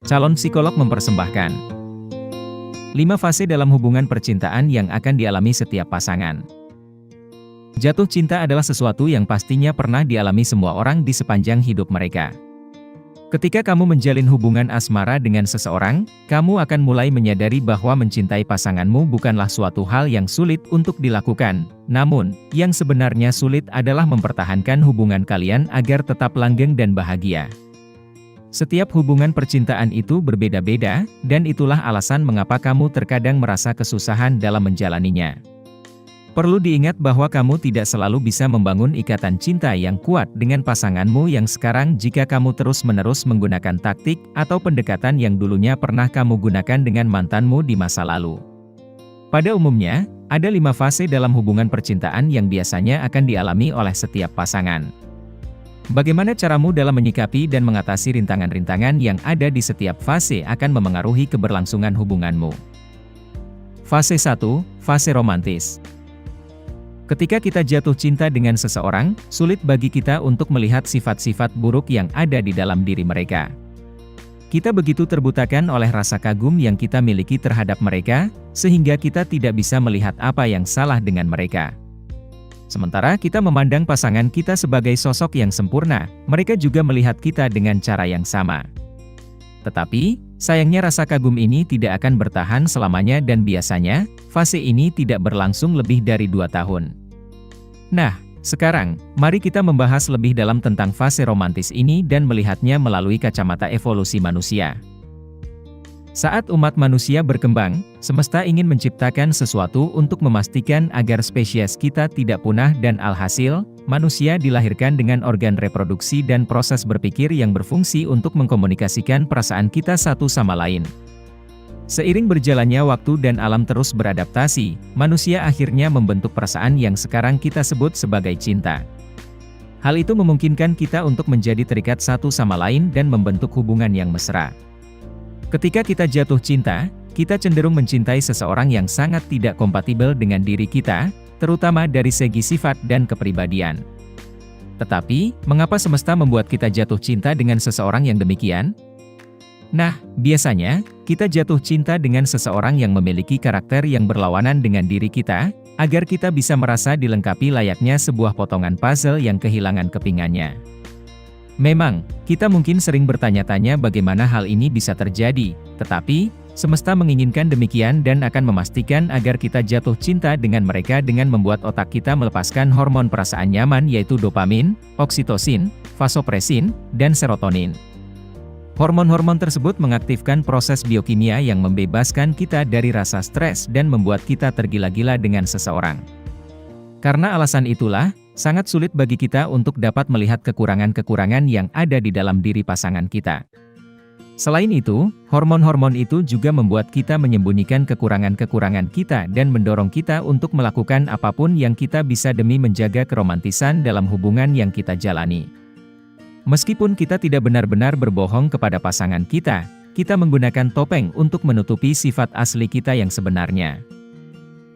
Calon psikolog mempersembahkan 5 fase dalam hubungan percintaan yang akan dialami setiap pasangan. Jatuh cinta adalah sesuatu yang pastinya pernah dialami semua orang di sepanjang hidup mereka. Ketika kamu menjalin hubungan asmara dengan seseorang, kamu akan mulai menyadari bahwa mencintai pasanganmu bukanlah suatu hal yang sulit untuk dilakukan. Namun, yang sebenarnya sulit adalah mempertahankan hubungan kalian agar tetap langgeng dan bahagia. Setiap hubungan percintaan itu berbeda-beda, dan itulah alasan mengapa kamu terkadang merasa kesusahan dalam menjalaninya. Perlu diingat bahwa kamu tidak selalu bisa membangun ikatan cinta yang kuat dengan pasanganmu yang sekarang jika kamu terus-menerus menggunakan taktik atau pendekatan yang dulunya pernah kamu gunakan dengan mantanmu di masa lalu. Pada umumnya, ada 5 fase dalam hubungan percintaan yang biasanya akan dialami oleh setiap pasangan. Bagaimana caramu dalam menyikapi dan mengatasi rintangan-rintangan yang ada di setiap fase akan memengaruhi keberlangsungan hubunganmu. Fase 1, fase romantis. Ketika kita jatuh cinta dengan seseorang, sulit bagi kita untuk melihat sifat-sifat buruk yang ada di dalam diri mereka. Kita begitu terbutakan oleh rasa kagum yang kita miliki terhadap mereka, sehingga kita tidak bisa melihat apa yang salah dengan mereka. Sementara kita memandang pasangan kita sebagai sosok yang sempurna, mereka juga melihat kita dengan cara yang sama. Tetapi, sayangnya rasa kagum ini tidak akan bertahan selamanya dan biasanya, fase ini tidak berlangsung lebih dari 2 tahun. Nah, sekarang, mari kita membahas lebih dalam tentang fase romantis ini dan melihatnya melalui kacamata evolusi manusia. Saat umat manusia berkembang, semesta ingin menciptakan sesuatu untuk memastikan agar spesies kita tidak punah dan alhasil, manusia dilahirkan dengan organ reproduksi dan proses berpikir yang berfungsi untuk mengkomunikasikan perasaan kita satu sama lain. Seiring berjalannya waktu dan alam terus beradaptasi, manusia akhirnya membentuk perasaan yang sekarang kita sebut sebagai cinta. Hal itu memungkinkan kita untuk menjadi terikat satu sama lain dan membentuk hubungan yang mesra. Ketika kita jatuh cinta, kita cenderung mencintai seseorang yang sangat tidak kompatibel dengan diri kita, terutama dari segi sifat dan kepribadian. Tetapi, mengapa semesta membuat kita jatuh cinta dengan seseorang yang demikian? Nah, biasanya, kita jatuh cinta dengan seseorang yang memiliki karakter yang berlawanan dengan diri kita, agar kita bisa merasa dilengkapi layaknya sebuah potongan puzzle yang kehilangan kepingannya. Memang, kita mungkin sering bertanya-tanya bagaimana hal ini bisa terjadi, tetapi, semesta menginginkan demikian dan akan memastikan agar kita jatuh cinta dengan mereka dengan membuat otak kita melepaskan hormon perasaan nyaman yaitu dopamin, oksitosin, vasopresin, dan serotonin. Hormon-hormon tersebut mengaktifkan proses biokimia yang membebaskan kita dari rasa stres dan membuat kita tergila-gila dengan seseorang. Karena alasan itulah, sangat sulit bagi kita untuk dapat melihat kekurangan-kekurangan yang ada di dalam diri pasangan kita. Selain itu, hormon-hormon itu juga membuat kita menyembunyikan kekurangan-kekurangan kita dan mendorong kita untuk melakukan apapun yang kita bisa demi menjaga keromantisan dalam hubungan yang kita jalani. Meskipun kita tidak benar-benar berbohong kepada pasangan kita menggunakan topeng untuk menutupi sifat asli kita yang sebenarnya.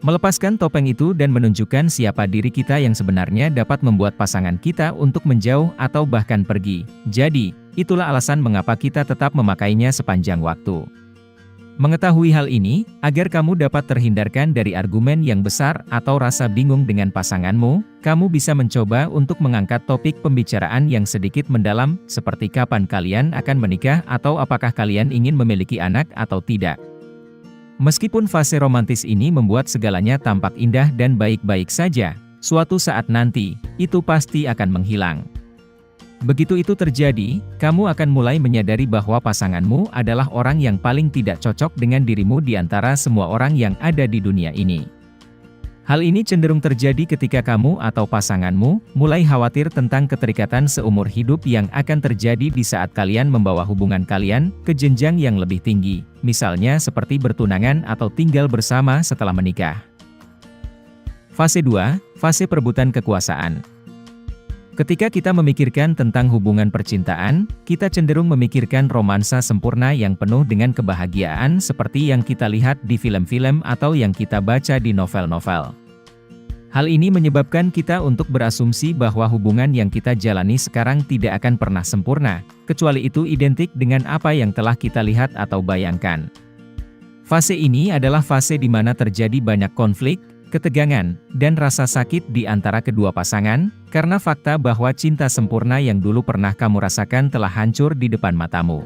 Melepaskan topeng itu dan menunjukkan siapa diri kita yang sebenarnya dapat membuat pasangan kita untuk menjauh atau bahkan pergi. Jadi, itulah alasan mengapa kita tetap memakainya sepanjang waktu. Mengetahui hal ini, agar kamu dapat terhindarkan dari argumen yang besar atau rasa bingung dengan pasanganmu, kamu bisa mencoba untuk mengangkat topik pembicaraan yang sedikit mendalam, seperti kapan kalian akan menikah atau apakah kalian ingin memiliki anak atau tidak. Meskipun fase romantis ini membuat segalanya tampak indah dan baik-baik saja, suatu saat nanti, itu pasti akan menghilang. Begitu itu terjadi, kamu akan mulai menyadari bahwa pasanganmu adalah orang yang paling tidak cocok dengan dirimu di antara semua orang yang ada di dunia ini. Hal ini cenderung terjadi ketika kamu atau pasanganmu mulai khawatir tentang keterikatan seumur hidup yang akan terjadi di saat kalian membawa hubungan kalian ke jenjang yang lebih tinggi, misalnya seperti bertunangan atau tinggal bersama setelah menikah. Fase 2, fase perebutan kekuasaan. Ketika kita memikirkan tentang hubungan percintaan, kita cenderung memikirkan romansa sempurna yang penuh dengan kebahagiaan seperti yang kita lihat di film-film atau yang kita baca di novel-novel. Hal ini menyebabkan kita untuk berasumsi bahwa hubungan yang kita jalani sekarang tidak akan pernah sempurna, kecuali itu identik dengan apa yang telah kita lihat atau bayangkan. Fase ini adalah fase di mana terjadi banyak konflik, ketegangan, dan rasa sakit di antara kedua pasangan, karena fakta bahwa cinta sempurna yang dulu pernah kamu rasakan telah hancur di depan matamu.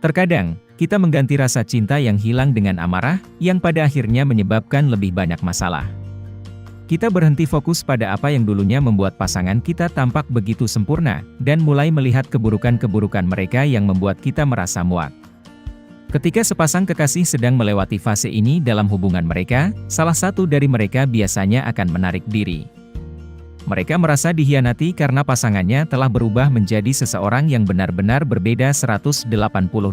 Terkadang, kita mengganti rasa cinta yang hilang dengan amarah, yang pada akhirnya menyebabkan lebih banyak masalah. Kita berhenti fokus pada apa yang dulunya membuat pasangan kita tampak begitu sempurna, dan mulai melihat keburukan-keburukan mereka yang membuat kita merasa muak. Ketika sepasang kekasih sedang melewati fase ini dalam hubungan mereka, salah satu dari mereka biasanya akan menarik diri. Mereka merasa dikhianati karena pasangannya telah berubah menjadi seseorang yang benar-benar berbeda 180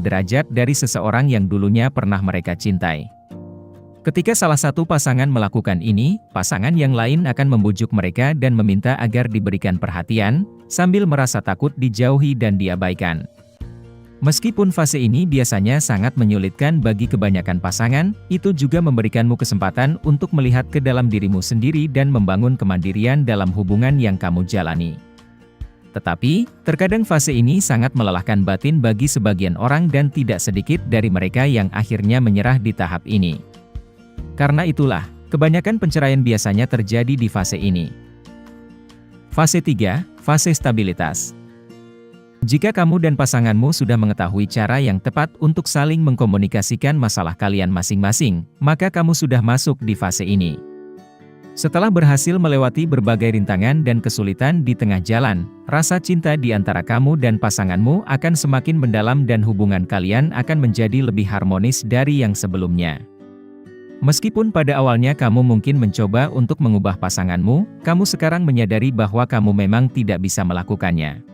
derajat dari seseorang yang dulunya pernah mereka cintai. Ketika salah satu pasangan melakukan ini, pasangan yang lain akan membujuk mereka dan meminta agar diberikan perhatian, sambil merasa takut dijauhi dan diabaikan. Meskipun fase ini biasanya sangat menyulitkan bagi kebanyakan pasangan, itu juga memberikanmu kesempatan untuk melihat ke dalam dirimu sendiri dan membangun kemandirian dalam hubungan yang kamu jalani. Tetapi, terkadang fase ini sangat melelahkan batin bagi sebagian orang dan tidak sedikit dari mereka yang akhirnya menyerah di tahap ini. Karena itulah, kebanyakan perceraian biasanya terjadi di fase ini. Fase 3, fase stabilitas. Jika kamu dan pasanganmu sudah mengetahui cara yang tepat untuk saling mengkomunikasikan masalah kalian masing-masing, maka kamu sudah masuk di fase ini. Setelah berhasil melewati berbagai rintangan dan kesulitan di tengah jalan, rasa cinta di antara kamu dan pasanganmu akan semakin mendalam dan hubungan kalian akan menjadi lebih harmonis dari yang sebelumnya. Meskipun pada awalnya kamu mungkin mencoba untuk mengubah pasanganmu, kamu sekarang menyadari bahwa kamu memang tidak bisa melakukannya.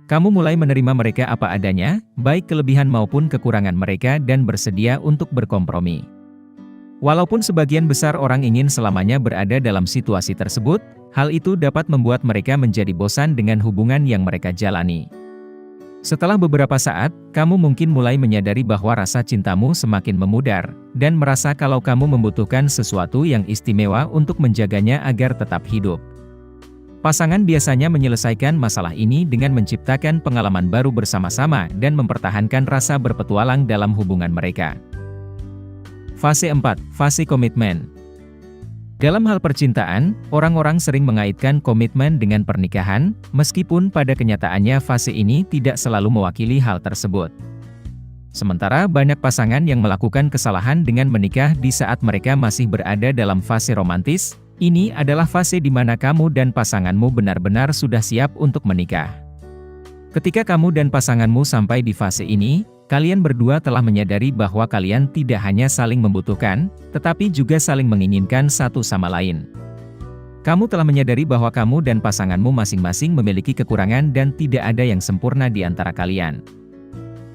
Kamu mulai menerima mereka apa adanya, baik kelebihan maupun kekurangan mereka dan bersedia untuk berkompromi. Walaupun sebagian besar orang ingin selamanya berada dalam situasi tersebut, hal itu dapat membuat mereka menjadi bosan dengan hubungan yang mereka jalani. Setelah beberapa saat, kamu mungkin mulai menyadari bahwa rasa cintamu semakin memudar, dan merasa kalau kamu membutuhkan sesuatu yang istimewa untuk menjaganya agar tetap hidup. Pasangan biasanya menyelesaikan masalah ini dengan menciptakan pengalaman baru bersama-sama dan mempertahankan rasa berpetualang dalam hubungan mereka. Fase 4, fase komitmen. Dalam hal percintaan, orang-orang sering mengaitkan komitmen dengan pernikahan, meskipun pada kenyataannya fase ini tidak selalu mewakili hal tersebut. Sementara banyak pasangan yang melakukan kesalahan dengan menikah di saat mereka masih berada dalam fase romantis, ini adalah fase di mana kamu dan pasanganmu benar-benar sudah siap untuk menikah. Ketika kamu dan pasanganmu sampai di fase ini, kalian berdua telah menyadari bahwa kalian tidak hanya saling membutuhkan, tetapi juga saling menginginkan satu sama lain. Kamu telah menyadari bahwa kamu dan pasanganmu masing-masing memiliki kekurangan dan tidak ada yang sempurna di antara kalian.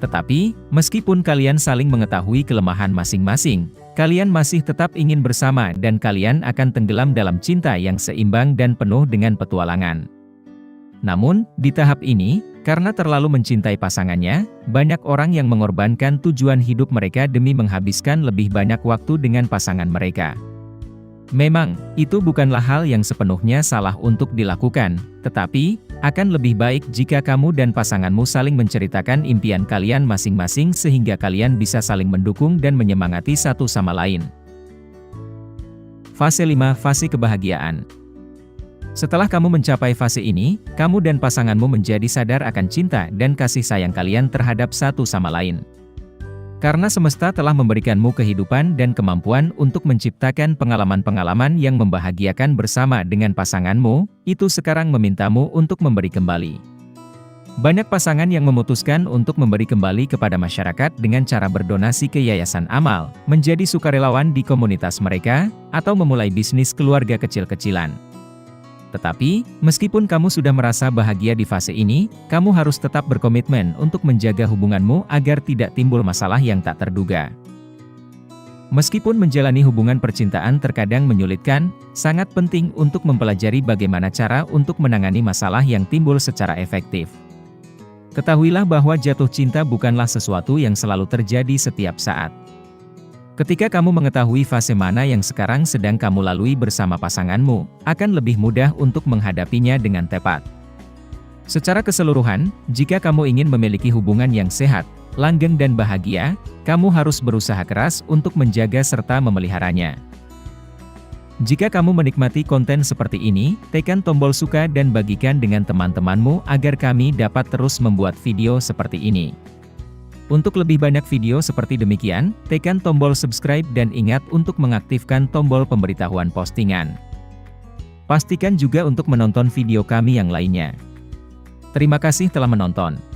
Tetapi, meskipun kalian saling mengetahui kelemahan masing-masing, kalian masih tetap ingin bersama dan kalian akan tenggelam dalam cinta yang seimbang dan penuh dengan petualangan. Namun, di tahap ini, karena terlalu mencintai pasangannya, banyak orang yang mengorbankan tujuan hidup mereka demi menghabiskan lebih banyak waktu dengan pasangan mereka. Memang, itu bukanlah hal yang sepenuhnya salah untuk dilakukan, tetapi, akan lebih baik jika kamu dan pasanganmu saling menceritakan impian kalian masing-masing sehingga kalian bisa saling mendukung dan menyemangati satu sama lain. Fase 5, fase kebahagiaan. Setelah kamu mencapai fase ini, kamu dan pasanganmu menjadi sadar akan cinta dan kasih sayang kalian terhadap satu sama lain. Karena semesta telah memberikanmu kehidupan dan kemampuan untuk menciptakan pengalaman-pengalaman yang membahagiakan bersama dengan pasanganmu, itu sekarang memintamu untuk memberi kembali. Banyak pasangan yang memutuskan untuk memberi kembali kepada masyarakat dengan cara berdonasi ke yayasan amal, menjadi sukarelawan di komunitas mereka, atau memulai bisnis keluarga kecil-kecilan. Tetapi, meskipun kamu sudah merasa bahagia di fase ini, kamu harus tetap berkomitmen untuk menjaga hubunganmu agar tidak timbul masalah yang tak terduga. Meskipun menjalani hubungan percintaan terkadang menyulitkan, sangat penting untuk mempelajari bagaimana cara untuk menangani masalah yang timbul secara efektif. Ketahuilah bahwa jatuh cinta bukanlah sesuatu yang selalu terjadi setiap saat. Ketika kamu mengetahui fase mana yang sekarang sedang kamu lalui bersama pasanganmu, akan lebih mudah untuk menghadapinya dengan tepat. Secara keseluruhan, jika kamu ingin memiliki hubungan yang sehat, langgeng dan bahagia, kamu harus berusaha keras untuk menjaga serta memeliharanya. Jika kamu menikmati konten seperti ini, tekan tombol suka dan bagikan dengan teman-temanmu agar kami dapat terus membuat video seperti ini. Untuk lebih banyak video seperti demikian, tekan tombol subscribe dan ingat untuk mengaktifkan tombol pemberitahuan postingan. Pastikan juga untuk menonton video kami yang lainnya. Terima kasih telah menonton.